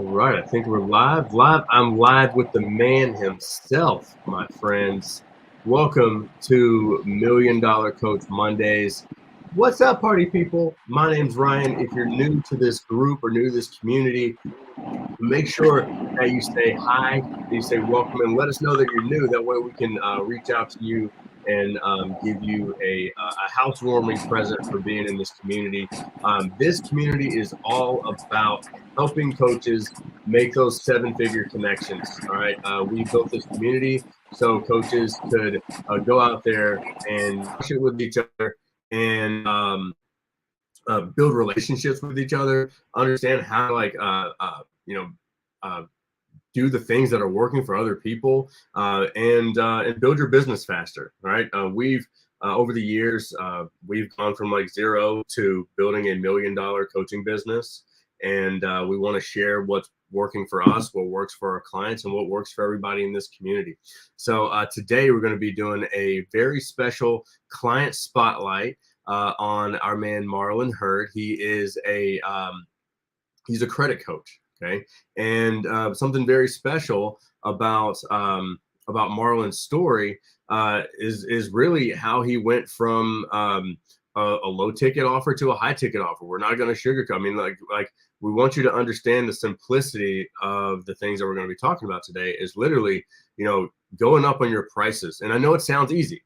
All right, I think we're live. Live. I'm live with the man himself, my friends. Welcome to Million Dollar Coach Mondays. What's up, party people? My name's Ryan. If you're new to this group or new to this community, make sure that you say hi, that you say welcome, and let us know that you're new. That way we can reach out to you and give you a housewarming present for being in this community. This community is all about helping coaches make those seven-figure connections. All right, we built this community so coaches could go out there and shit with each other and build relationships with each other, understand how to you know uh, do the things that are working for other people, and build your business faster. Right? We've over the years we've gone from like zero to building $1 million coaching business, and we want to share what's working for us, what works for our clients, and what works for everybody in this community. So today we're going to be doing a very special client spotlight on our man Marlon Hurd. He is he's a credit coach. Okay, and something very special about Marlon's story is really how he went from a low ticket offer to a high ticket offer. We're not going to sugarcoat. I mean, like we want you to understand the simplicity of the things that we're going to be talking about today. Is literally, going up on your prices. And I know it sounds easy,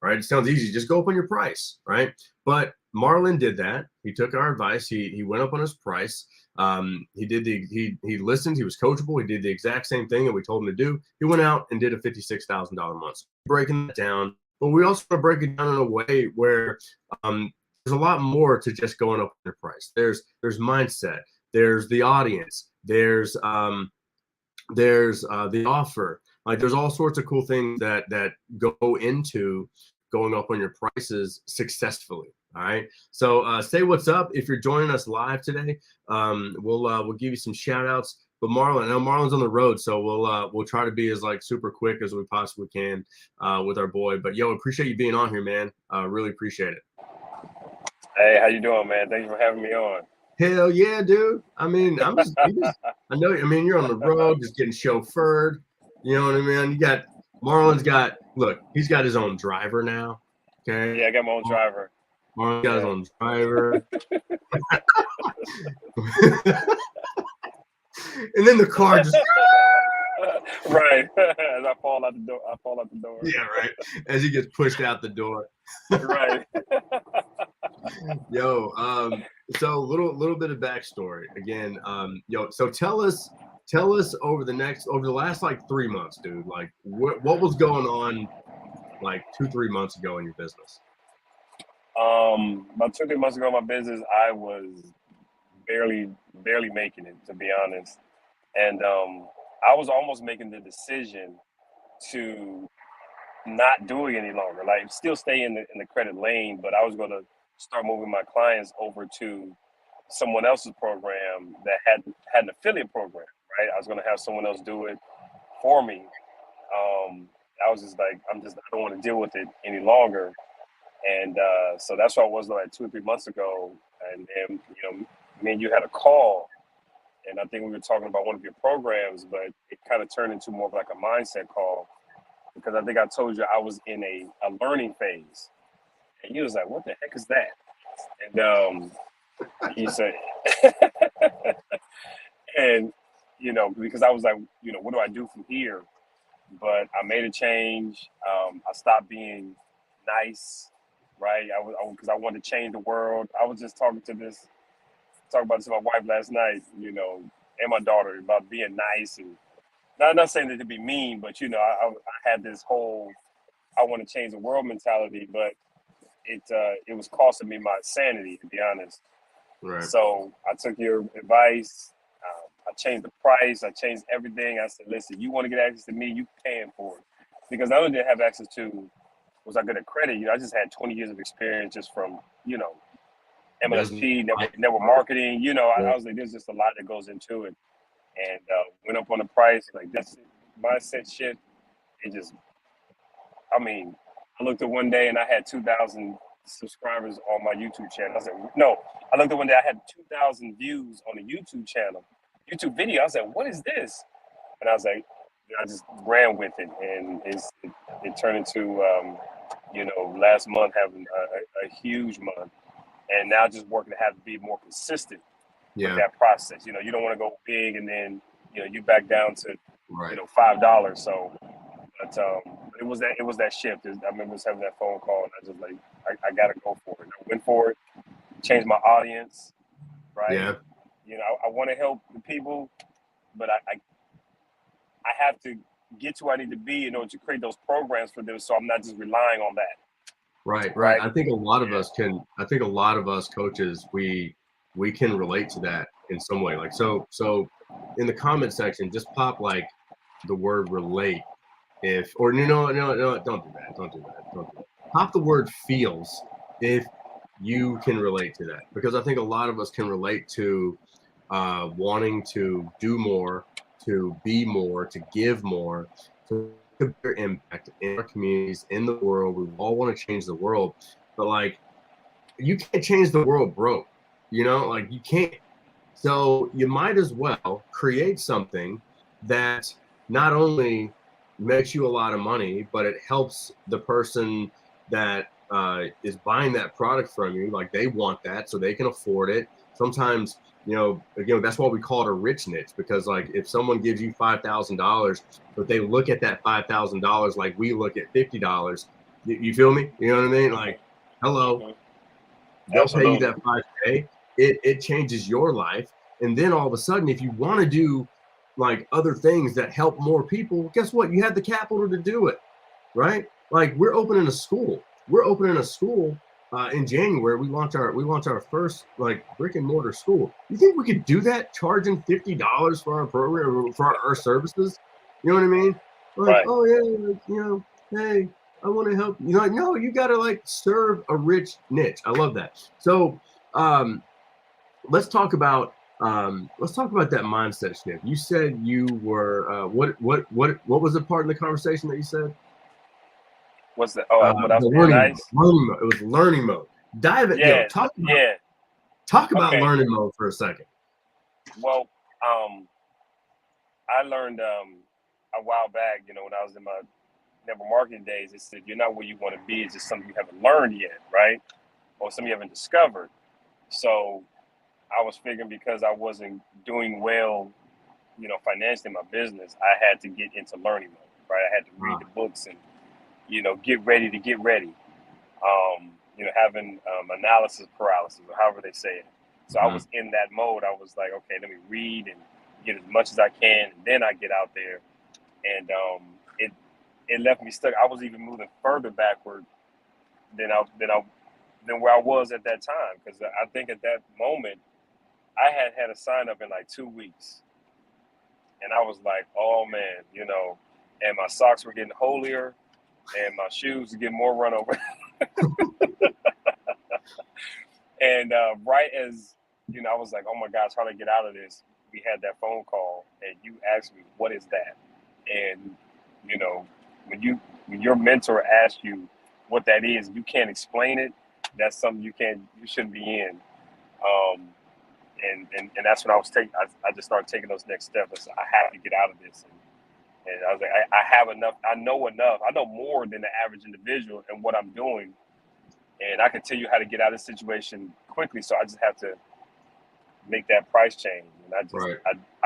right? It sounds easy. Just go up on your price, right? But Marlon did that. He took our advice. He went up on his price. He listened. He was coachable. He did the exact same thing that we told him to do. He went out and did a $56,000 month. So breaking that down, but we also want to break it down in a way where there's a lot more to just going up on your price. There's mindset. There's the audience. There's the offer. Like there's all sorts of cool things that go into going up on your prices successfully. All right. So say what's up if you're joining us live today. We'll give you some shout outs. But Marlon, I know Marlon's on the road, so we'll try to be as like super quick as we possibly can with our boy. But yo, appreciate you being on here, man. Really appreciate it. Hey, how you doing, man? Thanks for having me on. Hell yeah, dude. I mean, I know. I mean, you're on the road, just getting chauffeured. You know what I mean? Look, he's got his own driver now. Okay. Yeah, I got my own driver. Marlon's got his own driver. And then the car just right. As I fall out the door. Yeah, right. As he gets pushed out the door. Right. Yo, so little bit of backstory again. So tell us over the last like 3 months, dude. Like what was going on like 2-3 months ago in your business? About 2-3 months ago in my business, I was barely making it, to be honest. And I was almost making the decision to not do it any longer. Like still stay in the credit lane, but I was gonna start moving my clients over to someone else's program that had an affiliate program, right? I was gonna have someone else do it for me. I was just like, I don't want to deal with it any longer. And so that's what I was like 2 or 3 months ago. And then, me and you had a call, and I think we were talking about one of your programs, but it kind of turned into more of like a mindset call, because I think I told you I was in a learning phase. And he was like, what the heck is that? And he said, and, because I was like, what do I do from here? But I made a change. I stopped being nice, right? Because I wanted to change the world. I was just talking about this to my wife last night, and my daughter, about being nice, and not saying that to be mean, but I had this whole I want to change the world mentality, but it was costing me my sanity, to be honest. Right. So I took your advice. I changed the price. I changed everything. I said, listen, you want to get access to me, you paying for it. Because I only didn't have access to, was I good at credit? I just had 20 years of experience just from, MLSP, network marketing. I was like, there's just a lot that goes into it. And went up on the price, like this mindset shit. I looked at one day and I had 2,000 subscribers on my YouTube channel. I said, no, I looked at one day, I had 2,000 views on a YouTube channel. YouTube video. I was like, what is this? And I was like, I just ran with it, and it turned into, last month having a huge month, and now just working to have to be more consistent with that process. You don't want to go big and then you back down to $5. So, but it was that shift. I remember just having that phone call, and I just like I gotta go for it. I went for it, changed my audience, right? Yeah. I want to help the people, but I have to get to where I need to be in order to create those programs for them, so I'm not just relying on that. Right. I think a lot of us can. I think a lot of us coaches we can relate to that in some way. Like so in the comment section, just pop like the word relate. If or no, don't do that. Pop the word feels if you can relate to that, because I think a lot of us can relate to wanting to do more, to be more, to give more, to make a bigger impact in our communities, in the world. We all want to change the world, but like you can't change the world broke, like you can't. So you might as well create something that not only makes you a lot of money, but it helps the person that is buying that product from you. Like they want that so they can afford it. Sometimes, again, that's why we call it a rich niche, because like if someone gives you $5,000, but they look at that $5,000 like we look at $50, you feel me? You know what I mean? Like, hello, they'll pay you that 5K. It changes your life. And then all of a sudden, if you want to do like other things that help more people, guess what? You have the capital to do it, right? Like we're opening a school. In January. We launch our first like brick and mortar school. You think we could do that, charging $50 for our program, for our services? You know what I mean? Like, right. Oh yeah, hey, I want to help. Like, no, you got to like serve a rich niche. I love that. So let's talk about that mindset shift. You said you were what was the part in the conversation that you said? What's that? Oh, what else? Learning mode. It was learning mode. Dive it. Yeah. Talk about learning mode for a second. Well, I learned a while back, when I was in my network marketing days, it said you're not where you want to be. It's just something you haven't learned yet, right? Or something you haven't discovered. So I was figuring because I wasn't doing well, financially in my business, I had to get into learning mode, right? I had to read the books and, get ready to get ready. Having analysis paralysis, or however they say it. So I was in that mode. I was like, okay, let me read and get as much as I can, and then I get out there. And it left me stuck. I was even moving further backward than where I was at that time, because I think at that moment I had a sign up in like 2 weeks, and I was like, oh man, and my socks were getting holier, and my shoes were getting more run over. And right as I was like, oh my gosh, how do I get out of this? We had that phone call, and you asked me, what is that? And when your mentor asks you what that is, you can't explain it. That's something you shouldn't be in. And that's when I just started taking those next steps. I said, I have to get out of this. And I was like, I have enough. I know enough. I know more than the average individual in what I'm doing. And I can tell you how to get out of this situation quickly. So I just have to make that price change. And I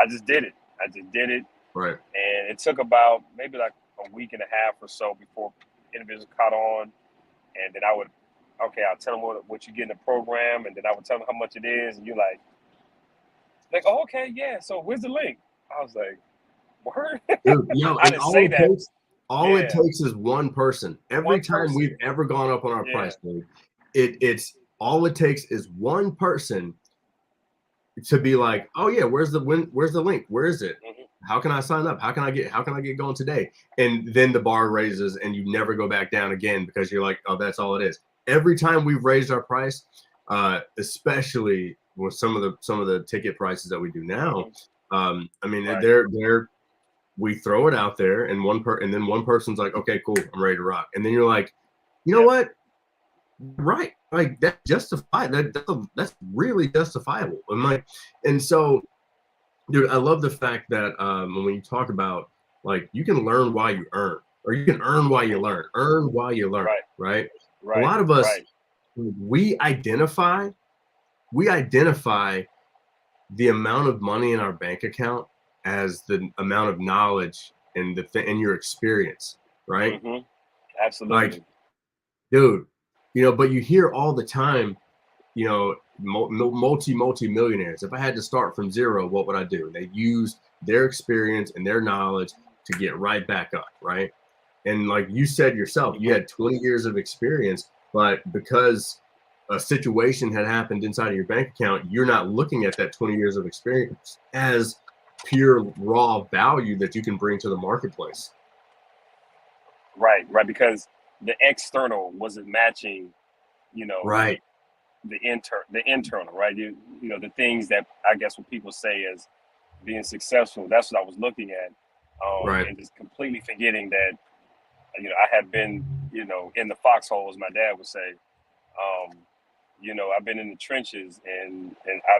just did it. I just did it. Right. And it took about maybe like a week and a half or so before individuals caught on. And then I'll tell them what you get in the program. And then I would tell them how much it is. And you're like, oh, okay, yeah. So where's the link? I was like, word? Dude, I didn't say that. All it takes is one person. Every time we've ever gone up on our price, dude, it's all it takes is one person to be like, oh yeah, where's the link? Where is it? Mm-hmm. How can I sign up? How can I get going today? And then the bar raises and you never go back down again, because you're like, oh, that's all it is. Every time we've raised our price, especially with some of the ticket prices that we do now, we throw it out there, and then one person's like, okay, cool, I'm ready to rock. And then you're like, you know what? Right. Like that's justified. That's really justifiable. And so Dude, I love the fact that when you talk about like you can learn while you earn, or you can earn while you Hmm. learn, earn while you learn, Right, right? A right, lot of us right. we identify we identify the amount of money in our bank account as the amount of knowledge and and your experience, right? Hmm. Like, Absolutely. dude, but you hear all the time, multi millionaires. If I had to start from zero, what would I do? They use their experience and their knowledge to get right back up, right? And like you said yourself, you Hmm. had 20 years of experience, but because a situation had happened inside of your bank account, you're not looking at that 20 years of experience as pure raw value that you can bring to the marketplace. Right, right. Because the external wasn't matching, you know, Right, the internal, right? The things that I guess what people say is being successful. That's what I was looking at, right, and just completely forgetting that I had been in the foxhole, as my dad would say. Um, I've been in the trenches, and I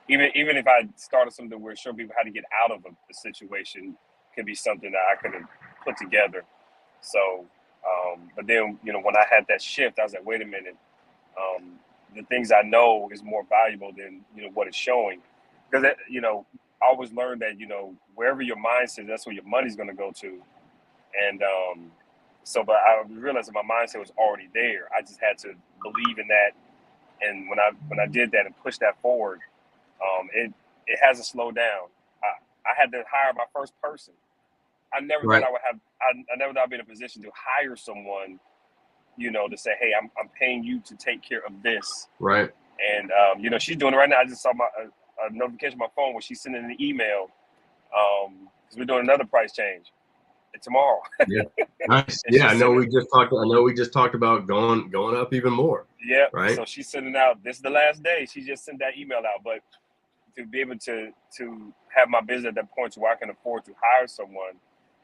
even if I started something where show people how to get out of a situation could be something that I could have put together. So, but then when I had that shift, I was like, wait a minute. Um, the things I know is more valuable than what it's showing, because I always learned that wherever your mindset, that's where your money's going to go to, and but I realized that my mindset was already there. I just had to believe in that, and when I did that and pushed that forward, it hasn't slowed down. I had to hire my first person. I never thought right, I would have. I never thought I'd be in a position to hire someone, to say, "Hey, I'm paying you to take care of this." right. And she's doing it right now. I just saw a notification on my phone where she's sending an email because we're doing another price change tomorrow. Yeah. Nice. And Yeah, she's sending, I know we just talked about going up even more, yeah. right? So she's sending out. This is the last day. She just sent that email out, but to be able to have my business at that point to where I can afford to hire someone,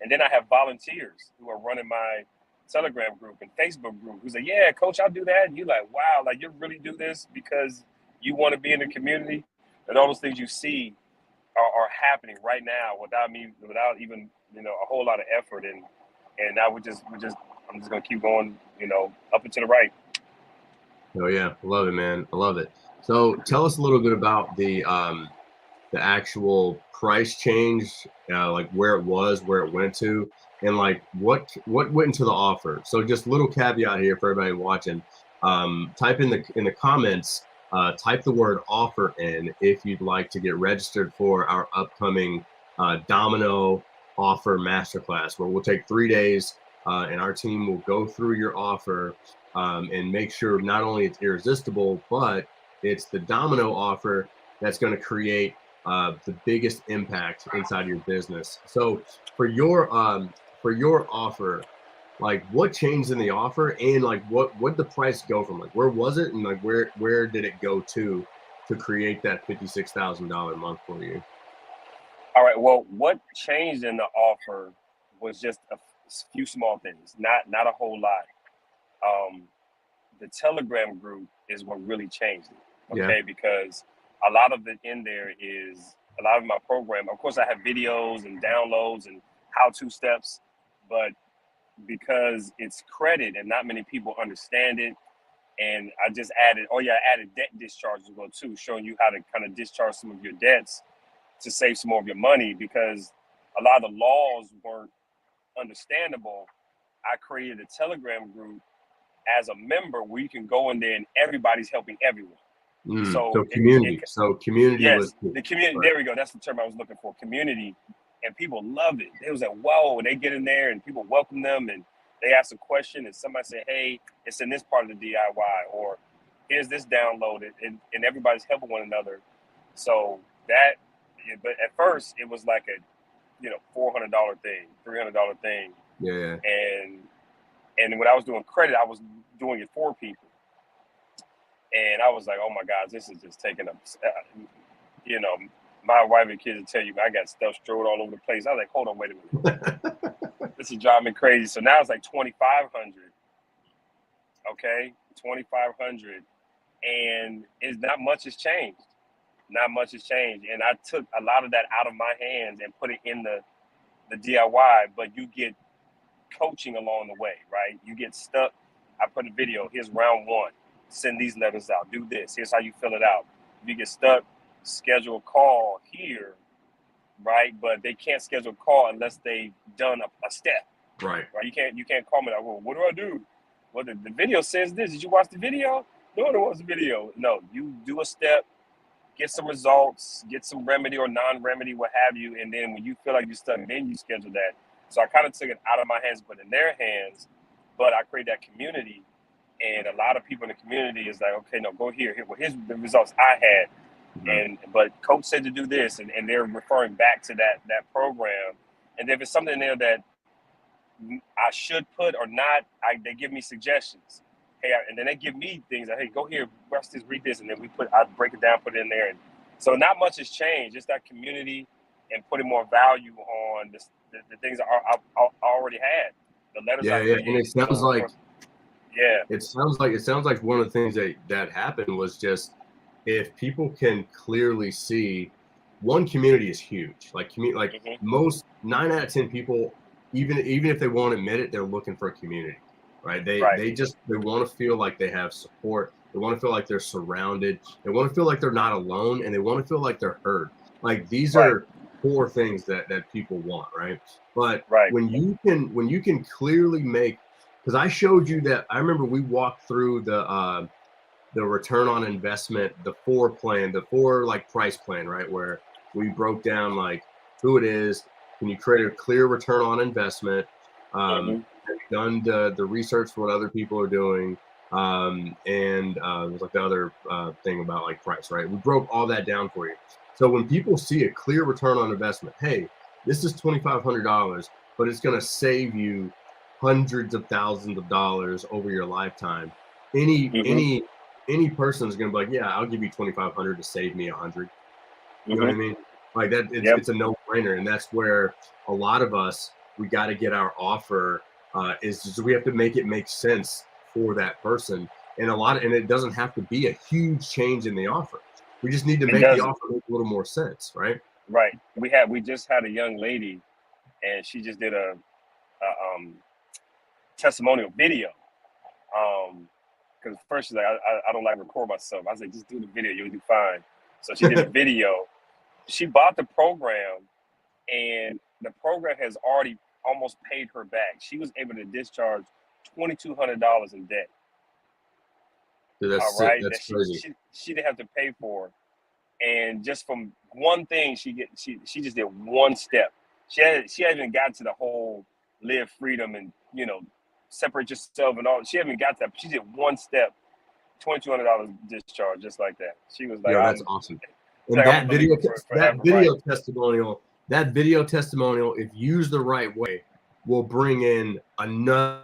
and then I have volunteers who are running my Telegram group and Facebook group who's like, yeah, coach, I'll do that. And you're like, wow, like you really do this because you want to be in the community, and all those things you see are happening right now without even a whole lot of effort, and now I'm just gonna keep going, up and to the right. Oh yeah, I love it, man. I love it. So tell us a little bit about the actual price change, like where it was, where it went to, and like what went into the offer. So just little caveat here for everybody watching. Type in the comments, type the word offer in if you'd like to get registered for our upcoming Domino offer masterclass, where we'll take 3 days, and our team will go through your offer, and make sure not only it's irresistible, but it's the domino offer that's going to create the biggest impact inside your business. So for your offer, like what changed in the offer, and like what the price go from, like where was it, and like where did it go to create that $56,000 month for you? All right. Well, what changed in the offer was just a few small things, not a whole lot. Um, the Telegram group is what really changed it. Yeah, Okay, because a lot of it in there is a lot of my program. Of course, I have videos and downloads and how-to steps, but because it's credit and not many people understand it, and I just added, oh yeah, I added debt discharge as well too, showing you how to kind of discharge some of your debts to save some more of your money because a lot of the laws weren't understandable. I created a Telegram group as a member where you can go in there and everybody's helping everyone. So so community, so community was yes, key. the community. Right. There we go. That's the term I was looking for. Community, and people love it. It was like, whoa! They get in there and people welcome them, and they ask a question, and somebody say, hey, it's in this part of the DIY, or here's this downloaded, and everybody's helping one another. So that, but at first it was like a $400 thing, $300 thing, Yeah, yeah. and when I was doing credit, I was doing it for people, and I was like, oh my gosh, this is just taking up, you know, my wife and kids will tell you, I got stuff strode all over the place. I was like, hold on, wait a minute, this is driving me crazy. So now it's like 2,500, okay, 2,500, and it's not much has changed. Not much has changed. And I took a lot of that out of my hands and put it in the DIY, but you get coaching along the way, right? You get stuck. I put a video. Here's round one. Send these letters out. Do this. Here's how you fill it out. If you get stuck, schedule a call here, right? But they can't schedule a call unless they've done a step. Right. You can't call me like, well, what do I do? Well, the video says this. Did you watch the video? No one watched the video. No, you do a step, get some results, get some remedy or non-remedy, what have you, and then when you feel like you're stuck, then you schedule that. So I kind of took it out of my hands, put it in their hands, but I create that community, and a lot of people in the community is like, okay, no, go here. Well, here's the results I had, but coach said to do this, and they're referring back to that program, and if it's something there that I should put or not, they give me suggestions. Hey, and then they give me things like, hey, go here, watch this, read this, and then I break it down, put it in there. And so not much has changed, just that community and putting more value on the things I already had. The letters. Yeah, and it sounds like it sounds like one of the things that happened was just if people can clearly see, one, community is huge. Like most 9 out of 10 people, even if they won't admit it, they're looking for a community. Right. They want to feel like they have support. They want to feel like they're surrounded. They want to feel like they're not alone, and they want to feel like they're heard. Like these are core things that people want, right? But when you can clearly make, because I showed you that, I remember we walked through the return on investment, the 4 like price plan, right? Where we broke down like who it is. Can you create a clear return on investment? Have you done the research for what other people are doing? And there's like the other thing about like price, right? We broke all that down for you. So when people see a clear return on investment, hey, this is $2,500, but it's going to save you hundreds of thousands of dollars over your lifetime. Any person is going to be like, yeah, I'll give you $2,500 to save me 100. You know what I mean? Like that, it's a no-brainer, and that's where a lot of us, we got to get our offer. Is just we have to make it make sense for that person, and it doesn't have to be a huge change in the offer. We just need to make the offer make a little more sense, right? Right. We just had a young lady, and she just did a testimonial video. Because first she's like, I don't like to record myself. I was like, just do the video, you'll do fine. So she did a video. She bought the program, and the program has already almost paid her back. She was able to discharge $2,200 in debt. Dude, that's crazy. She didn't have to pay for, and just from one thing she just did one step. She hasn't even gotten to the whole live freedom and separate yourself and all. She hasn't got that. She did one step, $2,200 discharge just like that. She was like, that's awesome. And that video testimonial, if used the right way, will bring in another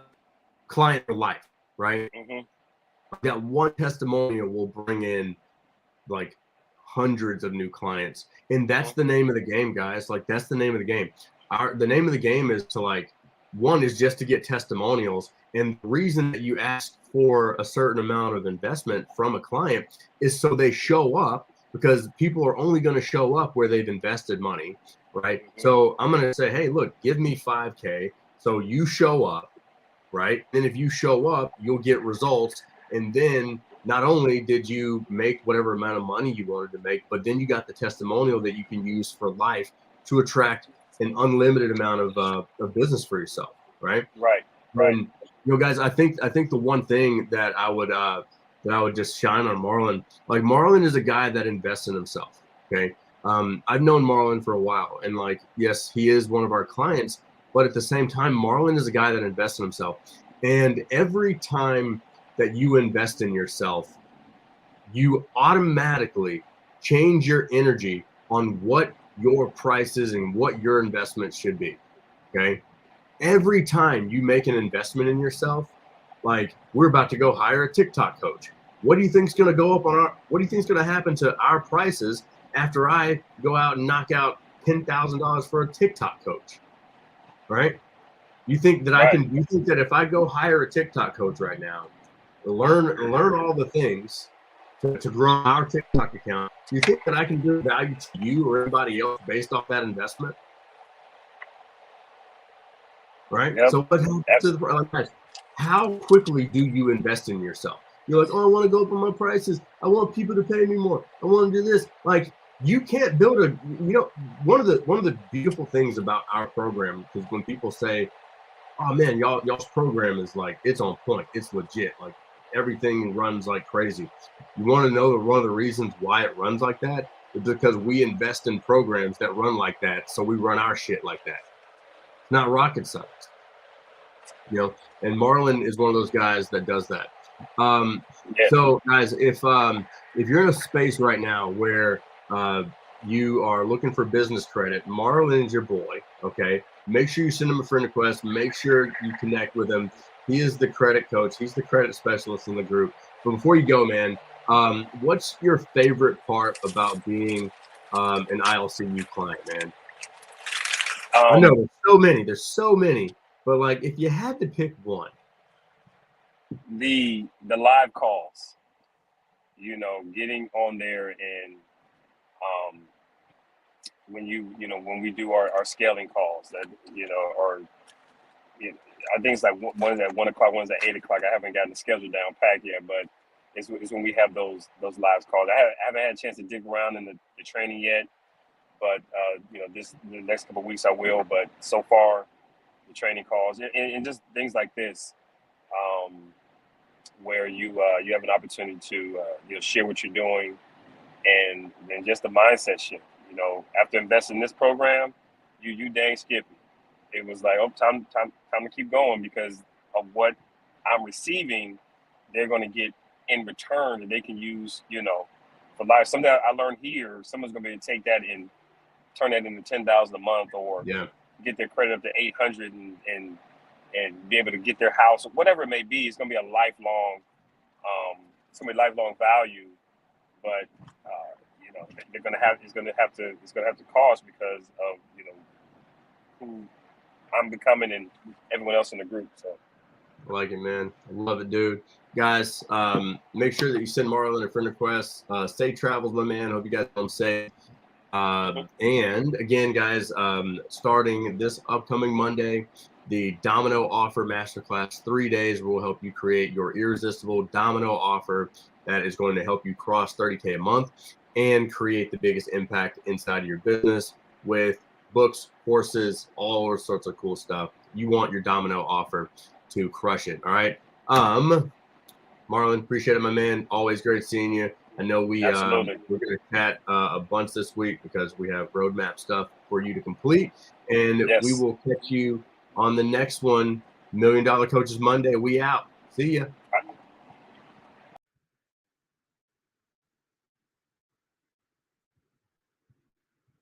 client for life, right? That one testimonial will bring in like hundreds of new clients, and that's the name of the game, guys. Like that's the name of the game. The name of the game is to one is just to get testimonials, and the reason that you ask for a certain amount of investment from a client is so they show up, because people are only going to show up where they've invested money, right? So I'm going to say, hey, look, give me $5,000. So you show up, right? Then if you show up, you'll get results. And then not only did you make whatever amount of money you wanted to make, but then you got the testimonial that you can use for life to attract an unlimited amount of business for yourself, right? Right. And, guys, I think the one thing that I would just shine on Marlon. Like Marlon is a guy that invests in himself. Okay. I've known Marlon for a while, and yes, he is one of our clients, but at the same time, Marlon is a guy that invests in himself. And every time that you invest in yourself, you automatically change your energy on what your prices and what your investment should be. Okay. Every time you make an investment in yourself, like we're about to go hire a TikTok coach. What do you think's going to go up what do you think's going to happen to our prices after I go out and knock out $10,000 for a TikTok coach? Right? You think that you think that if I go hire a TikTok coach right now, learn all the things, to grow our TikTok account, do you think that I can do value to you or anybody else based off that investment? Right. Yep. So what happens to the how quickly do you invest in yourself? You're like, oh, I want to go up on my prices. I want people to pay me more. I want to do this. Like, you can't build a, one of the beautiful things about our program is when people say, oh man, y'all's program is like, it's on point, it's legit, like everything runs like crazy. You want to know one of the reasons why it runs like that is because we invest in programs that run like that, so we run our shit like that. It's not rocket science, and Marlon is one of those guys that does that. So guys, if you're in a space right now where you are looking for business credit, Marlon is your boy. Okay, make sure you send him a friend request. Make sure you connect with him. He is the credit coach. He's the credit specialist in the group. But before you go, man, what's your favorite part about being an ILCU client, man? I know there's so many, but like if you had to pick one. The live calls, getting on there and when we do our scaling calls that or I think it's like one's at 1 o'clock, one's at 8 o'clock. I haven't gotten the schedule down packed yet, but it's when we have those live calls. I haven't had a chance to dig around in the training yet, but the next couple of weeks I will. But so far, the training calls and just things like this, where you have an opportunity to share what you're doing, and then just the mindset shift. After investing in this program, you dang skippy. It was like, oh, time to keep going, because of what I'm receiving, they're going to get in return that they can use, for life. Something I learned here, someone's going to be able to take that and turn that into $10,000 a month, or get their credit up to 800 and be able to get their house, or whatever it may be. It's going to be a lifelong, lifelong value, but they're going to have, it's going to have to cost because of, who I'm becoming and everyone else in the group. So I like it, man. I love it, dude. Guys, make sure that you send Marlon a friend request. Safe travels, my man. Hope you guys home safe. And again, guys, starting this upcoming Monday, the Domino Offer Masterclass, 3 days will help you create your irresistible domino offer that is going to help you cross 30K a month and create the biggest impact inside of your business with books, courses, all sorts of cool stuff. You want your domino offer to crush it. All right. Marlon, appreciate it, my man. Always great seeing you. I know we're going to chat a bunch this week because we have roadmap stuff for you to complete, and we will catch you on the next one. $1 Million Coaches Monday. We out. See ya.